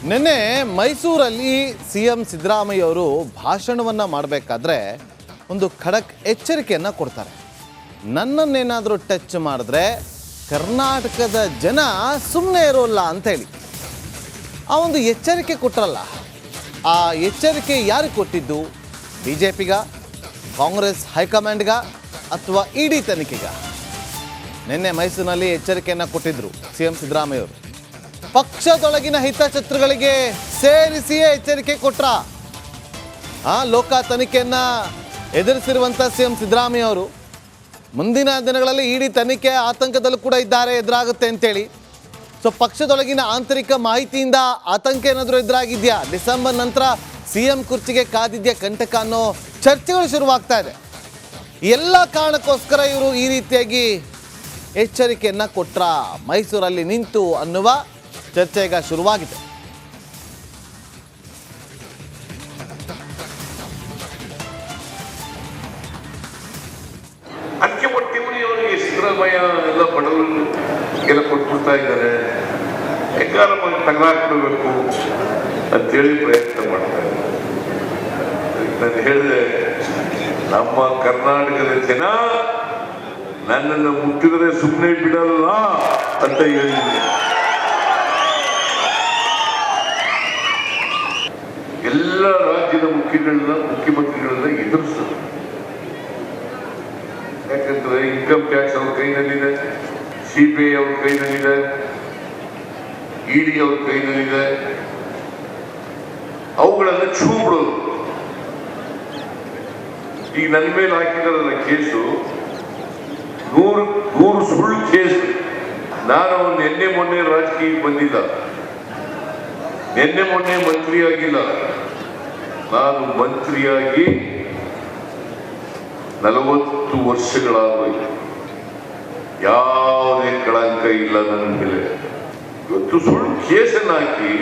ನಿನ್ನೆ ಮೈಸೂರಲ್ಲಿ ಸಿಎಂ ಸಿದ್ದರಾಮಯ್ಯ ಅವರು ಭಾಷಣವನ್ನು ಮಾಡಬೇಕಾದ್ರೆ ಒಂದು ಖಡಕ್ ಎಚ್ಚರಿಕೆಯನ್ನು ಕೊಡ್ತಾರೆ. ನನ್ನನ್ನೇನಾದರೂ ಟಚ್ ಮಾಡಿದ್ರೆ ಕರ್ನಾಟಕದ ಜನ ಸುಮ್ಮನೆ ಇರೋಲ್ಲ ಅಂತೇಳಿ ಆ ಒಂದು ಎಚ್ಚರಿಕೆ ಕೊಟ್ಟರಲ್ಲ. ಆ ಎಚ್ಚರಿಕೆ ಯಾರಿಗೆ ಕೊಟ್ಟಿದ್ದು? ಬಿ ಜೆ ಪಿಗ, ಕಾಂಗ್ರೆಸ್ ಹೈಕಮಾಂಡ್ಗ ಅಥವಾ ಇಡಿ ತನಿಖೆಗ? ನಿನ್ನೆ ಮೈಸೂರಿನಲ್ಲಿ ಎಚ್ಚರಿಕೆಯನ್ನು ಕೊಟ್ಟಿದ್ದರು ಸಿಎಂ ಸಿದ್ದರಾಮಯ್ಯ ಅವರು. ಪಕ್ಷದೊಳಗಿನ ಹಿತಶತ್ರುಗಳಿಗೆ ಸೇರಿಸಿಯೇ ಎಚ್ಚರಿಕೆ ಕೊಟ್ರ. ಲೋಕ ತನಿಖೆಯನ್ನು ಎದುರಿಸಿರುವಂಥ ಸಿಎಂ ಸಿದ್ದರಾಮಯ್ಯ ಅವರು ಮುಂದಿನ ದಿನಗಳಲ್ಲಿ ಇಡಿ ತನಿಖೆ ಆತಂಕದಲ್ಲೂ ಕೂಡ ಇದ್ದಾರೆ, ಎದುರಾಗುತ್ತೆ ಅಂತೇಳಿ. ಸೊ ಪಕ್ಷದೊಳಗಿನ ಆಂತರಿಕ ಮಾಹಿತಿಯಿಂದ ಆತಂಕ ಏನಾದರೂ ಎದುರಾಗಿದೆಯಾ? ಡಿಸೆಂಬರ್ ನಂತರ ಸಿಎಂ ಕುರ್ಚಿಗೆ ಕಾದಿದ್ಯಾ ಕಂಟಕ ಅನ್ನೋ ಚರ್ಚೆಗಳು ಶುರುವಾಗ್ತಾ ಇದೆ. ಎಲ್ಲ ಕಾರಣಕ್ಕೋಸ್ಕರ ಇವರು ಈ ರೀತಿಯಾಗಿ ಎಚ್ಚರಿಕೆಯನ್ನು ಕೊಟ್ರ ಮೈಸೂರಲ್ಲಿ ನಿಂತು ಅನ್ನುವ ಚರ್ಚೆ ಈಗ ಶುರುವಾಗಿದೆ. ಅದಕ್ಕೆ ಒಟ್ಟಿಮುನಿಯವರಿಗೆ ಸಿದ್ದರಾಮಯ್ಯ ಎಲ್ಲ ಬಡವರು ಎಲ್ಲ ಕೊಟ್ಬಿಡ್ತಾ ಇದ್ದಾರೆ, ಹೆಂಗಾರ ತಗಲಾಕ್ಬಿಡ್ಬೇಕು ಅಂತೇಳಿ ಪ್ರಯತ್ನ ಮಾಡ್ತಾರೆ. ನಾನು ಹೇಳಿದೆ, ನಮ್ಮ ಕರ್ನಾಟಕದ ಜನ ನನ್ನನ್ನು ಮುಟ್ಟಿದರೆ ಸುಮ್ಮನೆ ಬಿಡಲ್ಲ ಅಂತ ಹೇಳಿದ್ದೀನಿ. ಎಲ್ಲ ರಾಜ್ಯದ ಮುಖ್ಯಮಂತ್ರಿಗಳನ್ನ ಎದುರಿಸೋದು. ಯಾಕಂದ್ರೆ ಇನ್ಕಮ್ ಟ್ಯಾಕ್ಸ್ ಅವ್ರ ಕೈನಲ್ಲಿದೆ, CBI ಅವ್ರ ಕೈನಲ್ಲಿದೆ, ಇಡಿ ಅವ್ರ ಕೈನಲ್ಲಿದೆ. ಅವುಗಳನ್ನ ಛೂ ಬಿಡೋದು. ಈಗ ನನ್ನ ಮೇಲೆ ಹಾಕಿದಾರಲ್ಲ ಕೇಸು, 100 ಸುಳ್ಳು ಕೇಸು. ನಾನು ನಿನ್ನೆ ಮೊನ್ನೆ ರಾಜಕೀಯಕ್ಕೆ ಬಂದಿಲ್ಲ, ನಿನ್ನೆ ಮೊನ್ನೆ ಮಂತ್ರಿ ಆಗಿಲ್ಲ. ನಾನು ಮಂತ್ರಿಯಾಗಿ 40 ವರ್ಷಗಳಾಗೋಯ್ತು. ಯಾವುದೇ ಕಳಂಕ ಇಲ್ಲ ನನ್ನ ಮೇಲೆ. ಇವತ್ತು ಸುಳ್ಳು ಕೇಸನ್ನು ಹಾಕಿ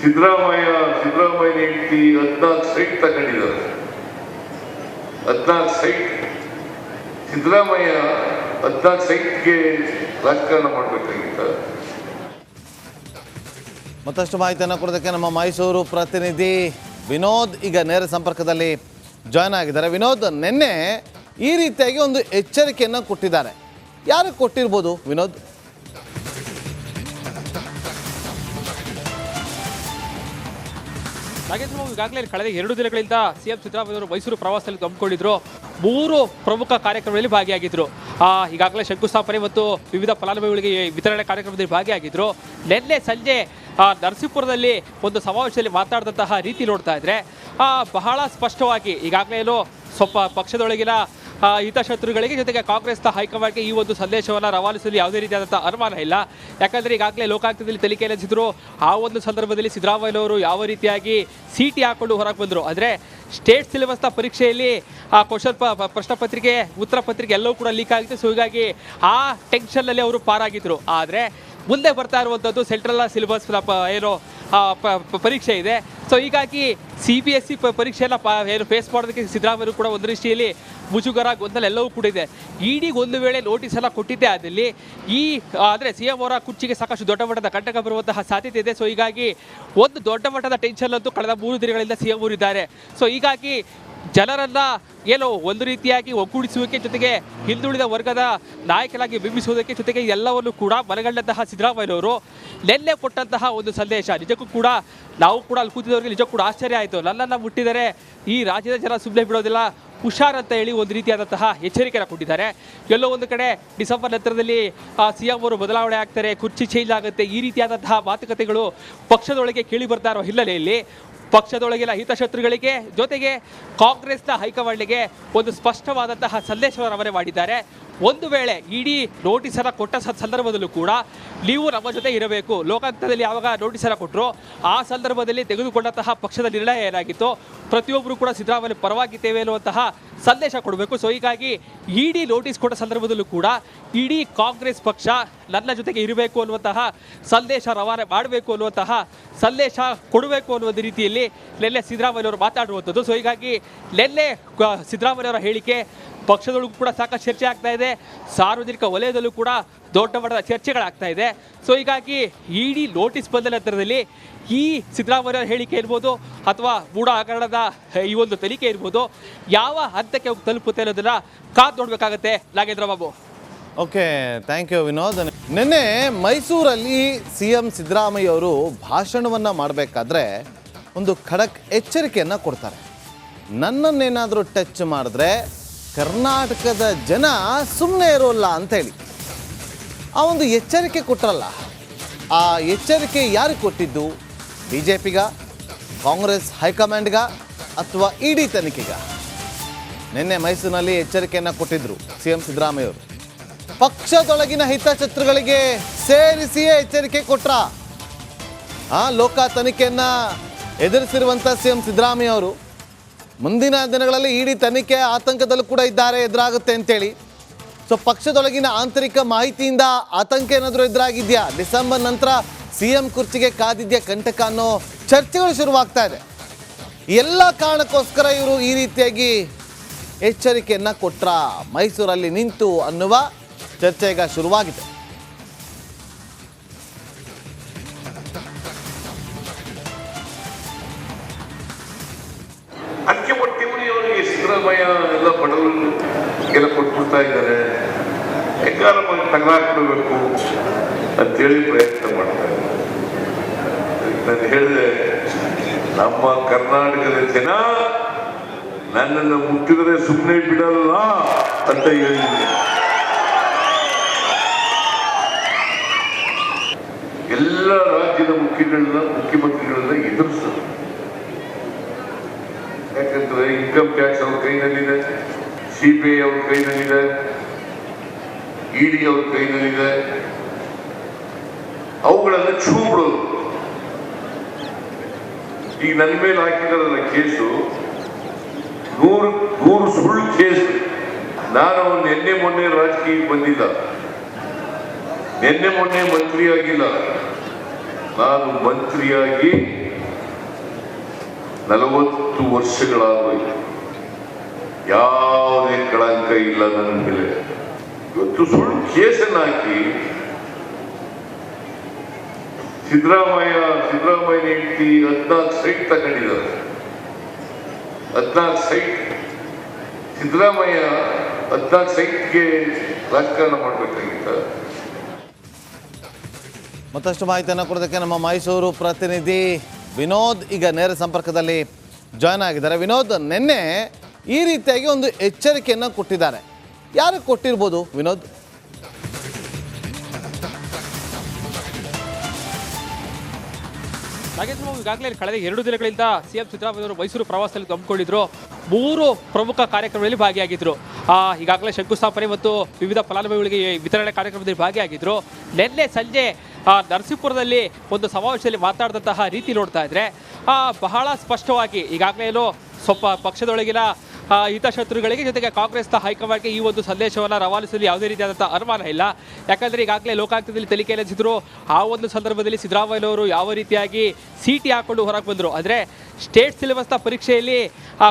ಸಿದ್ದರಾಮಯ್ಯ ಹೆಂಡತಿ 14 ಸೈಟ್ ತಗೊಂಡಿದ್ದಾರೆ. 14 ಸೈಟ್. ಸಿದ್ದರಾಮಯ್ಯ 14 ಸೈಟ್ಗೆ ರಾಜಕಾರಣ ಮಾಡಬೇಕಾಗಿತ್ತ? ಮತ್ತಷ್ಟು ಮಾಹಿತಿಯನ್ನು ಕೊಡೋದಕ್ಕೆ ನಮ್ಮ ಮೈಸೂರು ಪ್ರತಿನಿಧಿ ವಿನೋದ್ ಈಗ ನೇರ ಸಂಪರ್ಕದಲ್ಲಿ ಜಾಯ್ನ್ ಆಗಿದ್ದಾರೆ. ವಿನೋದ್, ನಿನ್ನೆ ಈ ರೀತಿಯಾಗಿ ಒಂದು ಎಚ್ಚರಿಕೆಯನ್ನು ಕೊಟ್ಟಿದ್ದಾರೆ. ಯಾರು ಕೊಟ್ಟಿರ್ಬೋದು ವಿನೋದ್? ನಾಗೇಂದ್ರ ಬಾಬು, ಈಗಾಗಲೇ ಕಳೆದ 2 ದಿನಗಳಿಂದ ಸಿಎಂ ಸಿದ್ದರಾಮಯ್ಯ ಅವರು ಮೈಸೂರು ಪ್ರವಾಸದಲ್ಲಿ ಹಮ್ಮಿಕೊಂಡಿದ್ರು. 3 ಪ್ರಮುಖ ಕಾರ್ಯಕ್ರಮಗಳಲ್ಲಿ ಭಾಗಿಯಾಗಿದ್ರು. ಈಗಾಗಲೇ ಶಂಕುಸ್ಥಾಪನೆ ಮತ್ತು ವಿವಿಧ ಫಲಾನುಭವಿಗಳಿಗೆ ವಿತರಣೆ ಕಾರ್ಯಕ್ರಮದಲ್ಲಿ ಭಾಗಿಯಾಗಿದ್ರು. ನಿನ್ನೆ ಸಂಜೆ ನರಸೀಪುರದಲ್ಲಿ ಒಂದು ಸಮಾವೇಶದಲ್ಲಿ ಮಾತನಾಡಿದಂತಹ ರೀತಿ ನೋಡ್ತಾ ಇದ್ರೆ ಬಹಳ ಸ್ಪಷ್ಟವಾಗಿ ಈಗಾಗಲೇ ಸ್ವಲ್ಪ ಪಕ್ಷದೊಳಗಿನ ಹಿತಶತ್ರುಗಳಿಗೆ ಜೊತೆಗೆ ಕಾಂಗ್ರೆಸ್ನ ಹೈಕಮಾಂಡ್ಗೆ ಈ ಒಂದು ಸಂದೇಶವನ್ನು ರವಾನಿಸಲು ಯಾವುದೇ ರೀತಿಯಾದಂಥ ಅನುಮಾನ ಇಲ್ಲ. ಯಾಕಂದರೆ ಈಗಾಗಲೇ ಲೋಕಾಯುಕ್ತದಲ್ಲಿ ತನಿಖೆ ನಡೆಸಿದ್ರು. ಆ ಒಂದು ಸಂದರ್ಭದಲ್ಲಿ ಸಿದ್ದರಾಮಯ್ಯನವರು ಯಾವ ರೀತಿಯಾಗಿ ಸಿಟಿ ಹಾಕೊಂಡು ಹೊರಗೆ ಬಂದರು ಅಂದರೆ ಸ್ಟೇಟ್ ಸಿಲೆಬಸ್ನ ಪರೀಕ್ಷೆಯಲ್ಲಿ ಪ್ರಶ್ನೆ ಪತ್ರಿಕೆ, ಉತ್ತರ ಪತ್ರಿಕೆ ಎಲ್ಲವೂ ಕೂಡ ಲೀಕ್ ಆಗಿತ್ತು. ಸೊ ಹೀಗಾಗಿ ಆ ಟೆನ್ಷನ್ನಲ್ಲಿ ಅವರು ಪಾರಾಗಿದ್ದರು. ಆದರೆ ಮುಂದೆ ಬರ್ತಾ ಇರುವಂಥದ್ದು ಸೆಂಟ್ರಲ್ ಸಿಲೆಬಸ್ ಏನೋ ಪರೀಕ್ಷೆ ಇದೆ. ಸೊ ಹೀಗಾಗಿ CBSE ಪರೀಕ್ಷೆಯನ್ನು ಫೇಸ್ ಮಾಡೋದಕ್ಕೆ ಸಿದ್ದರಾಮಯ್ಯರು ಕೂಡ ಒಂದು ರೀತಿಯಲ್ಲಿ ಮುಜುಗರ, ಗೊಂದಲ ಎಲ್ಲವೂ ಕೂಡ ಇದೆ. ಇಡಿಗೆ ಒಂದು ವೇಳೆ ನೋಟಿಸ್ ಎಲ್ಲ ಕೊಟ್ಟಿದ್ದೆ ಆದಲ್ಲಿ ಅಂದರೆ CM ಅವರ ಕುರ್ಚಿಗೆ ಸಾಕಷ್ಟು ದೊಡ್ಡ ಮಟ್ಟದ ಕಂಟಕ ಬರುವಂತಹ ಸಾಧ್ಯತೆ ಇದೆ. ಸೊ ಹೀಗಾಗಿ ಒಂದು ದೊಡ್ಡ ಮಟ್ಟದ ಟೆನ್ಷನ್ ಅಂತೂ ಕಳೆದ 3 ದಿನಗಳಿಂದ CM ಅವರು ಇದ್ದಾರೆ. ಸೊ ಹೀಗಾಗಿ ಜನರನ್ನ ಒಂದು ರೀತಿಯಾಗಿ ಒಗ್ಗೂಡಿಸುವಿಕೆ ಜೊತೆಗೆ ಹಿಂದುಳಿದ ವರ್ಗದ ನಾಯಕರಾಗಿ ಬಿಂಬಿಸುವುದಕ್ಕೆ ಜೊತೆಗೆ ಎಲ್ಲವನ್ನು ಕೂಡ ಮನಗಂಡಂತಹ ಸಿದ್ದರಾಮಯ್ಯನವರು ನಿನ್ನೆ ಕೊಟ್ಟಂತಹ ಒಂದು ಸಂದೇಶ ನಿಜಕ್ಕೂ ಕೂಡ ನಾವು ಕೂಡ ಅಲ್ಲಿ ಕೂತಿದವರಿಗೆ ನಿಜಕ್ಕೂ ಕೂಡ ಆಶ್ಚರ್ಯ ಆಯಿತು. ನನ್ನನ್ನು ಮುಟ್ಟಿದರೆ ಈ ರಾಜ್ಯದ ಜನ ಸುಮ್ಮನೆ ಬಿಡೋದಿಲ್ಲ, ಹುಷಾರ್ ಅಂತ ಹೇಳಿ ಒಂದು ರೀತಿಯಾದಂತಹ ಎಚ್ಚರಿಕೆಯನ್ನು ಕೊಟ್ಟಿದ್ದಾರೆ. ಎಲ್ಲೋ ಒಂದು ಕಡೆ ಡಿಸೆಂಬರ್ ನಂತರದಲ್ಲಿ CM ಅವರು ಬದಲಾವಣೆ ಆಗ್ತಾರೆ, ಕುರ್ಚಿ ಚೇಂಜ್ ಆಗುತ್ತೆ, ಈ ರೀತಿಯಾದಂತಹ ಮಾತುಕತೆಗಳು ಪಕ್ಷದೊಳಗೆ ಕೇಳಿ ಬರ್ತಾ ಇರೋ ಹಿನ್ನೆಲೆಯಲ್ಲಿ ಪಕ್ಷದೊಳಗಿನ ಹಿತಶತ್ರುಗಳಿಗೆ ಜೊತೆಗೆ ಕಾಂಗ್ರೆಸ್ನ ಹೈಕಮಾಂಡ್ಗೆ ಒಂದು ಸ್ಪಷ್ಟವಾದಂತಹ ಸಂದೇಶವನ್ನು ರವಾನೆ ಮಾಡಿದ್ದಾರೆ. ಒಂದು ವೇಳೆ ಇಡಿ ನೋಟಿಸನ್ನು ಕೊಟ್ಟ ಸಂದರ್ಭದಲ್ಲೂ ಕೂಡ ನೀವು ನಮ್ಮ ಜೊತೆ ಇರಬೇಕು. ಲೋಕಾಯುಕ್ತದಲ್ಲಿ ಯಾವಾಗ ನೋಟಿಸನ್ನು ಕೊಟ್ಟರು ಆ ಸಂದರ್ಭದಲ್ಲಿ ತೆಗೆದುಕೊಂಡಂತಹ ಪಕ್ಷದ ನಿರ್ಣಯ ಏನಾಗಿತ್ತು, ಪ್ರತಿಯೊಬ್ಬರು ಕೂಡ ಸಿದ್ದರಾಮಯ್ಯ ಪರವಾಗಿದ್ದೇವೆ ಅನ್ನುವಂತಹ ಸಂದೇಶ ಕೊಡಬೇಕು. ಸೊ ಹೀಗಾಗಿ ಇಡಿ ನೋಟಿಸ್ ಕೊಟ್ಟ ಸಂದರ್ಭದಲ್ಲೂ ಕೂಡ ಇಡೀ ಕಾಂಗ್ರೆಸ್ ಪಕ್ಷ ನನ್ನ ಜೊತೆಗೆ ಇರಬೇಕು ಅನ್ನುವಂತಹ ಸಂದೇಶ ರವಾನೆ ಮಾಡಬೇಕು ಅನ್ನುವಂತಹ ಸಂದೇಶ ಕೊಡಬೇಕು ಅನ್ನುವ ರೀತಿಯಲ್ಲಿ ನಿನ್ನೆ ಸಿದ್ದರಾಮಯ್ಯವರು ಮಾತಾಡುವಂಥದ್ದು. ಸೊ ಹೀಗಾಗಿ ನಿನ್ನೆ ಸಿದ್ದರಾಮಯ್ಯವರ ಹೇಳಿಕೆ ಪಕ್ಷದೊಳಗೂ ಕೂಡ ಸಾಕಷ್ಟು ಚರ್ಚೆ ಆಗ್ತಾ ಇದೆ. ಸಾರ್ವಜನಿಕ ವಲಯದಲ್ಲೂ ಕೂಡ ದೊಡ್ಡ ಮಟ್ಟದ ಚರ್ಚೆಗಳಾಗ್ತಾ ಇದೆ. ಸೊ ಹೀಗಾಗಿ ಇಡಿ ನೋಟಿಸ್ ಬಂದ ನಂತರದಲ್ಲಿ ಈ ಸಿದ್ದರಾಮಯ್ಯ ಹೇಳಿಕೆ ಇರ್ಬೋದು ಅಥವಾ ಮೂಢ ಹಗರಣದ ಈ ಒಂದು ತನಿಖೆ ಇರ್ಬೋದು ಯಾವ ಹಂತಕ್ಕೆ ತಲುಪುತ್ತೆ ಅನ್ನೋದನ್ನ ಕಾದು ನೋಡ್ಬೇಕಾಗತ್ತೆ Nagendra Babu. Okay, thank you Vinod. ನಿನ್ನೆ ಮೈಸೂರಲ್ಲಿ CM ಸಿದ್ದರಾಮಯ್ಯ ಅವರು ಭಾಷಣವನ್ನು ಮಾಡಬೇಕಾದ್ರೆ ಒಂದು ಖಡಕ್ ಎಚ್ಚರಿಕೆಯನ್ನು ಕೊಡ್ತಾರೆ. ನನ್ನನ್ನೇನಾದರೂ ಟಚ್ ಮಾಡಿದ್ರೆ ಕರ್ನಾಟಕದ ಜನ ಸುಮ್ಮನೆ ಇರೋಲ್ಲ ಅಂತೇಳಿ ಆ ಒಂದು ಎಚ್ಚರಿಕೆ ಕೊಟ್ಟರಲ್ಲ. ಆ ಎಚ್ಚರಿಕೆ ಯಾರಿಗೆ ಕೊಟ್ಟಿದ್ದು? BJPಗ, ಕಾಂಗ್ರೆಸ್ ಹೈಕಮಾಂಡ್ಗ ಅಥವಾ ಇಡಿ ತನಿಖೆಗ? ನಿನ್ನೆ ಮೈಸೂರಿನಲ್ಲಿ ಎಚ್ಚರಿಕೆಯನ್ನು ಕೊಟ್ಟಿದ್ರು CM ಸಿದ್ದರಾಮಯ್ಯ ಅವರು. ಪಕ್ಷದೊಳಗಿನ ಹಿತಶತ್ರುಗಳಿಗೆ ಸೇರಿಸಿಯೇ ಎಚ್ಚರಿಕೆ ಕೊಟ್ರ. ಲೋಕ ತನಿಖೆಯನ್ನ ಎದುರಿಸಿರುವಂಥ CM ಸಿದ್ದರಾಮಯ್ಯ ಅವರು ಮುಂದಿನ ದಿನಗಳಲ್ಲಿ ಇಡಿ ತನಿಖೆ ಆತಂಕದಲ್ಲೂ ಕೂಡ ಇದ್ದಾರೆ, ಎದುರಾಗುತ್ತೆ ಅಂತೇಳಿ. ಸೊ ಪಕ್ಷದೊಳಗಿನ ಆಂತರಿಕ ಮಾಹಿತಿಯಿಂದ ಆತಂಕ ಏನಾದರೂ ಎದುರಾಗಿದೆಯಾ? ಡಿಸೆಂಬರ್ ನಂತರ CM ಕುರ್ಚಿಗೆ ಕಾದಿದ್ಯಾ ಕಂಟಕ ಅನ್ನೋ ಚರ್ಚೆಗಳು ಶುರುವಾಗ್ತಾ ಇದೆ. ಎಲ್ಲ ಕಾರಣಕ್ಕೋಸ್ಕರ ಇವರು ಈ ರೀತಿಯಾಗಿ ಎಚ್ಚರಿಕೆಯನ್ನು ಕೊಟ್ರ ಮೈಸೂರಲ್ಲಿ ನಿಂತು ಅನ್ನುವ ಚರ್ಚೆ ಈಗ ಶುರುವಾಗಿದೆ. ಅದಕ್ಕೆ ಟಿವಣಿಯವರಿಗೆ ಸಿದ್ದರಾಮಯ್ಯ ಎಲ್ಲ ಬಡವರಿಗೆಲ್ಲ ಕೊಟ್ಬಿಡ್ತಾ ಇದ್ದಾರೆ, ಹೆಂಗಾರ ತಗಲಾಕ್ಬಿಡ್ಬೇಕು ಅಂತೇಳಿ ಪ್ರಯತ್ನ ಮಾಡ್ತಾರೆ. ನಾನು ಹೇಳಿದೆ, ನಮ್ಮ ಕರ್ನಾಟಕದ ಜನ ನನ್ನನ್ನು ಮುಟ್ಟಿದರೆ ಸುಮ್ಮನೆ ಬಿಡಲ್ಲ ಅಂತ ಹೇಳಿದ್ದೆ. ಎಲ್ಲ ರಾಜ್ಯದ ಮುಖ್ಯಮಂತ್ರಿಗಳನ್ನ ಎದುರಿಸೋದು. ಯಾಕಂದ್ರೆ ಇನ್ಕಮ್ ಟ್ಯಾಕ್ಸ್ ಅವ್ರ ಕೈನಲ್ಲಿದೆ, CBI ಅವ್ರ ಕೈನಲ್ಲಿದೆ, ಇಡಿ ಅವ್ರ ಕೈನಲ್ಲಿದೆ. ಅವುಗಳನ್ನ ಛೂ ಬಿಡೋದು. ಈಗ ನನ್ನ ಮೇಲೆ ಹಾಕಿದಾರಲ್ಲ ಕೇಸು, 100 ಸುಳ್ಳು ಕೇಸು. ನಾನು ನಿನ್ನೆ ಮೊನ್ನೆ ರಾಜಕೀಯಕ್ಕೆ ಬಂದಿಲ್ಲ, ನಿನ್ನೆ ಮೊನ್ನೆ ಮಂತ್ರಿಯಾಗಿಲ್ಲ. ನಾನು ಮಂತ್ರಿಯಾಗಿ 40 ವರ್ಷಗಳಾಗೋಯ್ತು. ಯಾವುದೇ ಕಳಂಕ ಇಲ್ಲ ನನ್ನ ಮೇಲೆ. ಇವತ್ತು ಸುಳ್ಳು ಕೇಸನ್ನು ಹಾಕಿ ಸಿದ್ದರಾಮಯ್ಯ ಹೇಳ್ತಿ 14 ಸೈಟ್ ತಗೊಂಡಿದ್ದಾರೆ. 14 ಸೈಟ್. ಸಿದ್ದರಾಮಯ್ಯ 14 ಸೈಟ್ಗೆ ರಾಜಕಾರಣ ಮಾಡಬೇಕಾಗಿತ್ತ? ಮತ್ತಷ್ಟು ಮಾಹಿತಿಯನ್ನು ಕೊಡೋದಕ್ಕೆ ನಮ್ಮ ಮೈಸೂರು ಪ್ರತಿನಿಧಿ ವಿನೋದ್ ಈಗ ನೇರ ಸಂಪರ್ಕದಲ್ಲಿ ಜಾಯ್ನ್ ಆಗಿದ್ದಾರೆ. ವಿನೋದ್, ನಿನ್ನೆ ಈ ರೀತಿಯಾಗಿ ಒಂದು ಎಚ್ಚರಿಕೆಯನ್ನು ಕೊಟ್ಟಿದ್ದಾರೆ. ಯಾರಿಗೆ ಕೊಟ್ಟಿರ್ಬೋದು ವಿನೋದ್? ನಾಗೇಂದ್ರ ಬಾಬು, ಈಗಾಗಲೇ ಕಳೆದ 2 ದಿನಗಳಿಂದ CM ಸಿದ್ದರಾಮಯ್ಯ ಅವರು ಮೈಸೂರು ಪ್ರವಾಸದಲ್ಲಿ ಹಮ್ಮಿಕೊಂಡಿದ್ರು. 3 ಪ್ರಮುಖ ಕಾರ್ಯಕ್ರಮಗಳಲ್ಲಿ ಭಾಗಿಯಾಗಿದ್ರು. ಈಗಾಗಲೇ ಶಂಕುಸ್ಥಾಪನೆ ಮತ್ತು ವಿವಿಧ ಫಲಾನುಭವಿಗಳಿಗೆ ವಿತರಣೆ ಕಾರ್ಯಕ್ರಮದಲ್ಲಿ ಭಾಗಿಯಾಗಿದ್ರು. ನಿನ್ನೆ ಸಂಜೆ ನರಸೀಪುರದಲ್ಲಿ ಒಂದು ಸಮಾವೇಶದಲ್ಲಿ ಮಾತನಾಡಿದಂತಹ ರೀತಿ ನೋಡ್ತಾ ಇದ್ರೆ ಬಹಳ ಸ್ಪಷ್ಟವಾಗಿ ಈಗಾಗಲೇ ಏನೋ ಸ್ವಲ್ಪ ಪಕ್ಷದೊಳಗಿನ ಹಿತಶತ್ರುಗಳಿಗೆ ಜೊತೆಗೆ ಕಾಂಗ್ರೆಸ್ನ ಹೈಕಮಾಂಡ್ಗೆ ಈ ಒಂದು ಸಂದೇಶವನ್ನು ರವಾನಿಸಲು ಯಾವುದೇ ರೀತಿಯಾದಂಥ ಅನುಮಾನ ಇಲ್ಲ. ಯಾಕಂದರೆ ಈಗಾಗಲೇ ಲೋಕಾಯುಕ್ತದಲ್ಲಿ ತನಿಖೆ ನಡೆಸಿದ್ರು. ಆ ಒಂದು ಸಂದರ್ಭದಲ್ಲಿ ಸಿದ್ದರಾಮಯ್ಯನವರು ಯಾವ ರೀತಿಯಾಗಿ ಸೀಟಿ ಹಾಕೊಂಡು ಹೊರಗೆ ಬಂದರು ಅಂದರೆ ಸ್ಟೇಟ್ ಸಿಲೆಬಸ್ನ ಪರೀಕ್ಷೆಯಲ್ಲಿ ಆ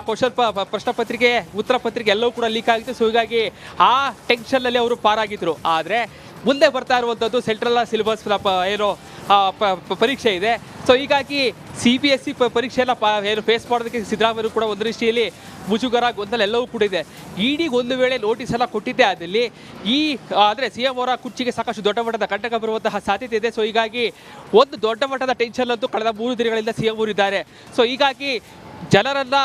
ಪ್ರಶ್ನೆ ಪತ್ರಿಕೆ, ಉತ್ತರ ಪತ್ರಿಕೆ ಎಲ್ಲವೂ ಕೂಡ ಲೀಕ್ ಆಗಿತ್ತು. ಸೊ ಹೀಗಾಗಿ ಆ ಟೆನ್ಷನ್ನಲ್ಲಿ ಅವರು ಪಾರಾಗಿದ್ದರು. ಆದರೆ ಮುಂದೆ ಬರ್ತಾ ಇರುವಂಥದ್ದು ಸೆಂಟ್ರಲ್ ಸಿಲೆಬಸ್ ಏನೋ ಪರೀಕ್ಷೆ ಇದೆ. ಸೊ ಹೀಗಾಗಿ CBSE ಪರೀಕ್ಷೆಯನ್ನು ಏನು ಫೇಸ್ ಮಾಡೋದಕ್ಕೆ ಸಿದ್ದರಾಮಯ್ಯ ಕೂಡ ಒಂದು ದೃಷ್ಟಿಯಲ್ಲಿ ಮುಜುಗರ, ಗೊಂದಲ ಎಲ್ಲವೂ ಕೂಡ ಇದೆ. ಇಡಿಗೆ ಒಂದು ವೇಳೆ ನೋಟಿಸ್ ಎಲ್ಲ ಕೊಟ್ಟಿದ್ದೆ ಆದಲ್ಲಿ ಅಂದರೆ CM ಅವರ ಕುರ್ಚಿಗೆ ಸಾಕಷ್ಟು ದೊಡ್ಡ ಮಟ್ಟದ ಕಂಟಕ ಬರುವಂತಹ ಸಾಧ್ಯತೆ ಇದೆ. ಸೊ ಹೀಗಾಗಿ ಒಂದು ದೊಡ್ಡ ಮಟ್ಟದ ಟೆನ್ಷನ್ ಅಂತೂ ಕಳೆದ 3 ದಿನಗಳಿಂದ CM ಅವರು ಇದ್ದಾರೆ. ಸೊ ಹೀಗಾಗಿ ಜನರನ್ನ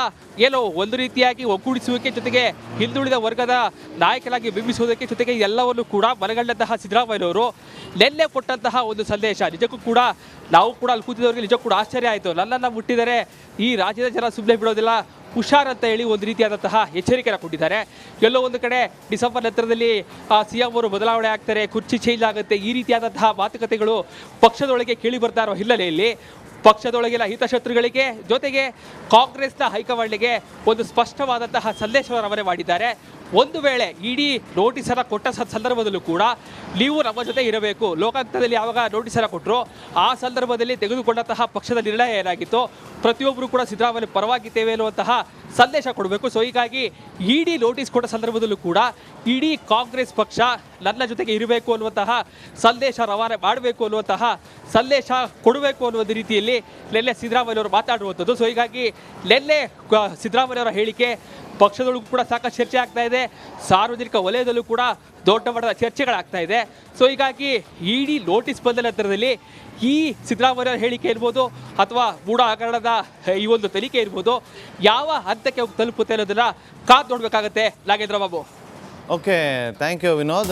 ಏನೋ ಒಂದು ರೀತಿಯಾಗಿ ಒಗ್ಗೂಡಿಸುವಿಕೆ ಜೊತೆಗೆ ಹಿಂದುಳಿದ ವರ್ಗದ ನಾಯಕರಾಗಿ ಬಿಂಬಿಸುವುದಕ್ಕೆ ಜೊತೆಗೆ ಎಲ್ಲವನ್ನು ಕೂಡ ಮನಗಂಡಂತಹ ಸಿದ್ದರಾಮಯ್ಯನವರು ನಿನ್ನೆ ಕೊಟ್ಟಂತಹ ಒಂದು ಸಂದೇಶ ನಿಜಕ್ಕೂ ಕೂಡ ನಾವು ಕೂಡ ಅಲ್ಲಿ ಕೂತಿದವರಿಗೆ ನಿಜಕ್ಕೂ ಕೂಡ ಆಶ್ಚರ್ಯ ಆಯಿತು. ನನ್ನನ್ನು ಮುಟ್ಟಿದರೆ ಈ ರಾಜ್ಯದ ಜನ ಸುಮ್ಮನೆ ಬಿಡೋದಿಲ್ಲ, ಹುಷಾರ್ ಅಂತ ಹೇಳಿ ಒಂದು ರೀತಿಯಾದಂತಹ ಎಚ್ಚರಿಕೆಯನ್ನು ಕೊಟ್ಟಿದ್ದಾರೆ. ಎಲ್ಲೋ ಒಂದು ಕಡೆ ಡಿಸೆಂಬರ್ ನಂತರದಲ್ಲಿ CM ಅವರು ಬದಲಾವಣೆ ಆಗ್ತಾರೆ, ಕುರ್ಚಿ ಚೇಂಜ್ ಆಗುತ್ತೆ, ಈ ರೀತಿಯಾದಂತಹ ಮಾತುಕತೆಗಳು ಪಕ್ಷದೊಳಗೆ ಕೇಳಿ ಬರ್ತಾ ಇರೋ ಹಿನ್ನೆಲೆಯಲ್ಲಿ ಪಕ್ಷದೊಳಗಿನ ಹಿತಶತ್ರುಗಳಿಗೆ ಜೊತೆಗೆ ಕಾಂಗ್ರೆಸ್ನ ಹೈಕಮಾಂಡ್ಗೆ ಒಂದು ಸ್ಪಷ್ಟವಾದಂತಹ ಸಂದೇಶವನ್ನು ರವಾನೆ ಮಾಡಿದ್ದಾರೆ. ಒಂದು ವೇಳೆ ಇಡಿ ನೋಟಿಸನ್ನು ಕೊಟ್ಟ ಸಂದರ್ಭದಲ್ಲೂ ಕೂಡ ನೀವು ನಮ್ಮ ಜೊತೆ ಇರಬೇಕು, ಲೋಕಾಯುಕ್ತದಲ್ಲಿ ಯಾವಾಗ ನೋಟಿಸನ್ನು ಕೊಟ್ಟರು ಆ ಸಂದರ್ಭದಲ್ಲಿ ತೆಗೆದುಕೊಂಡಂತಹ ಪಕ್ಷದ ನಿರ್ಣಯ ಏನಾಗಿತ್ತು, ಪ್ರತಿಯೊಬ್ಬರು ಕೂಡ ಸಿದ್ದರಾಮಯ್ಯ ಪರವಾಗಿದ್ದೇವೆ ಅನ್ನುವಂತಹ ಸಂದೇಶ ಕೊಡಬೇಕು. ಸೊ ಹೀಗಾಗಿ ಇಡಿ ನೋಟಿಸ್ ಕೊಟ್ಟ ಸಂದರ್ಭದಲ್ಲೂ ಕೂಡ ಇಡೀ ಕಾಂಗ್ರೆಸ್ ಪಕ್ಷ ನನ್ನ ಜೊತೆಗೆ ಇರಬೇಕು ಅನ್ನುವಂತಹ ಸಂದೇಶ ರವಾನೆ ಮಾಡಬೇಕು ಅನ್ನುವಂತಹ ಸಂದೇಶ ಕೊಡಬೇಕು ಅನ್ನುವ ರೀತಿಯಲ್ಲಿ ನಿನ್ನೆ ಸಿದ್ದರಾಮಯ್ಯ ಅವರು ಮಾತಾಡುವಂಥದ್ದು. ಸೊ ಹೀಗಾಗಿ ನಿನ್ನೆ ಸಿದ್ದರಾಮಯ್ಯ ಅವರ ಹೇಳಿಕೆ ಪಕ್ಷದೊಳಗೂ ಕೂಡ ಸಾಕಷ್ಟು ಚರ್ಚೆ ಆಗ್ತಾ ಇದೆ, ಸಾರ್ವಜನಿಕ ವಲಯದಲ್ಲೂ ಕೂಡ ದೊಡ್ಡ ಮಟ್ಟದ ಚರ್ಚೆಗಳಾಗ್ತಾ ಇದೆ. ಸೊ ಹೀಗಾಗಿ ಇಡಿ ನೋಟಿಸ್ ಬಂದ ನಂತರದಲ್ಲಿ ಈ ಸಿದ್ದರಾಮಯ್ಯ ಹೇಳಿಕೆ ಇರ್ಬೋದು ಅಥವಾ ಮೂಢ ಹಗರಣದ ಈ ಒಂದು ತನಿಖೆ ಇರ್ಬೋದು ಯಾವ ಹಂತಕ್ಕೆ ತಲುಪುತ್ತೆ ಅನ್ನೋದನ್ನ ಕಾದು ನೋಡಬೇಕಾಗತ್ತೆ Nagendra Babu. Okay, thank you Vinod.